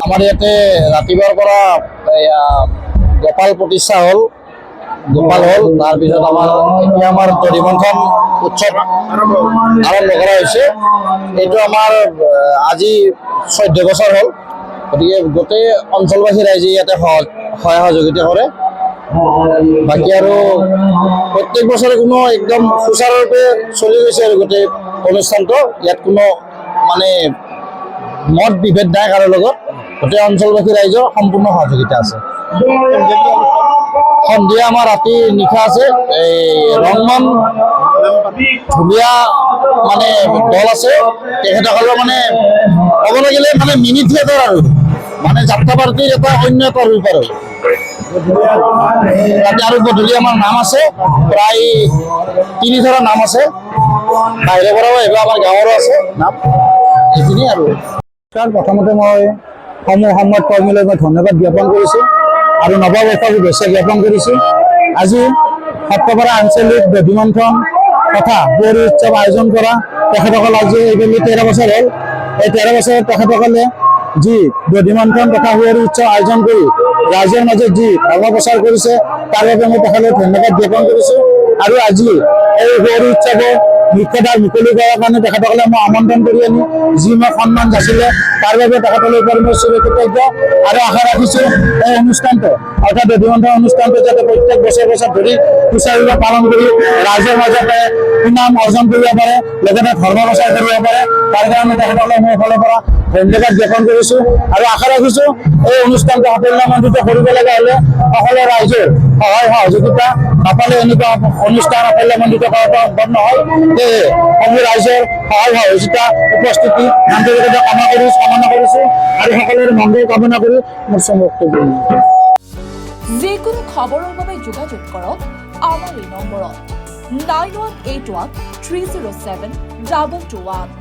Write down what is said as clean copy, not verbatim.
আমাৰ ইয়াতে ৰাতিপুৱাৰ পৰা গোপাল প্ৰতিষ্ঠা হ'ল, তাৰপিছত আমাৰ দধিমন্থন উৎসৱ আৰম্ভ কৰা হৈছে। এইটো আমাৰ আজি 14 বছৰ হ'ল। গতিকে গোটেই অঞ্চলবাসী ৰাইজে ইয়াতে সহায় সহযোগিতা কৰে। বাকী আৰু প্ৰত্যেক বছৰে কোনো একদম সুচাৰুৰূপে চলি গৈছে আৰু গোটেই অনুষ্ঠানটো। ইয়াত কোনো মানে মত বিভেদ নাই কাৰো লগত। গোটেই অঞ্চলবাসী ৰাইজৰ সম্পূৰ্ণ সহযোগিতা আছে। সন্ধিয়া আমাৰ ৰাতি নিশা আছে। এই ৰংমন ধুনীয়া মানে দল আছে, তেখেতসকলৰ মানে ক'ব লাগিলে মানে মিনি থিয়েটাৰ আৰু মানে যাত্ৰা পাৰ্টিৰ এটা অন্য এটা ৰূপ আৰু ৰাতি আৰু গধূলি আমাৰ নাম আছে, প্ৰায় 3 নাম আছে। বাহিৰৰ পৰাও আহিব, আমাৰ গাঁৱৰো আছে নাম। এইখিনি আৰু প্ৰথমতে মই সমূহ সংবাদ কৰ্মীলৈ মই ধন্যবাদ জ্ঞাপন কৰিছোঁ আৰু নৱবৰ্ষৰ শুভেচ্ছা জ্ঞাপন কৰিছোঁ। আজি সত্ৰপাৰা আঞ্চলিক দধিমন্থন তথা সুঁৱৰি উৎসৱ আয়োজন কৰা তেখেতসকল আজি এইবেলি 13 বছৰ হ'ল। এই 13 বছৰত তেখেতসকলে যি দধিমন্থন তথা সুঁৱৰি উৎসৱ আয়োজন কৰি ৰাইজৰ মাজত যি ধৰ্ম প্ৰচাৰ কৰিছে, তাৰ বাবে মই তেখেতক ধন্যবাদ জ্ঞাপন কৰিছোঁ। আৰু আজি এই সুঁৱৰি উৎসৱৰ মুখ্যদ্বাৰ মুকলি কৰাৰ কাৰণে তেখেতসকলে মই আমন্ত্ৰণ কৰি আনি যি মই সন্মান যাচিলে, তাৰ বাবে তেখেতসকলৰ ওপৰত মই চিৰকৃতজ্ঞ আৰু আশা ৰাখিছোঁ এই অনুষ্ঠানটো অৰ্থাৎ দধিমন্থন অনুষ্ঠানটো যাতে প্ৰত্যেক বছৰ ধৰি সুচাৰুৰূপে পালন কৰি ৰাইজৰ মাজতে সুনাম অৰ্জন কৰিব পাৰে, লগতে ধৰ্ম প্ৰচাৰ কৰিব পাৰে। তাৰ কাৰণে তেখেতসকলে মোৰ ফালৰ পৰা ধন্যবাদ জ্ঞাপন কৰিছোঁ আৰু আশা ৰাখিছোঁ এই অনুষ্ঠানটো সাফল্যমণ্ডিত কৰিব লগা হ'লে সকলো ৰাইজৰ সহায় সহযোগিতা নাপালে এনেকুৱা অনুষ্ঠান সাফল্যমণ্ডিত কৰাটো সম্ভৱ নহয়। সেয়ে সমূহ ৰাইজৰ সহায় সহযোগিতা উপস্থিতি আন্তৰিকতা কামনা কৰিছোঁ আৰু সকলোৰে মংগল কামনা কৰি মোৰ বক্তব্য। যিকোনো খবৰৰ বাবে যোগাযোগ কৰক আমাৰ এই নম্বৰত 9181 307 221।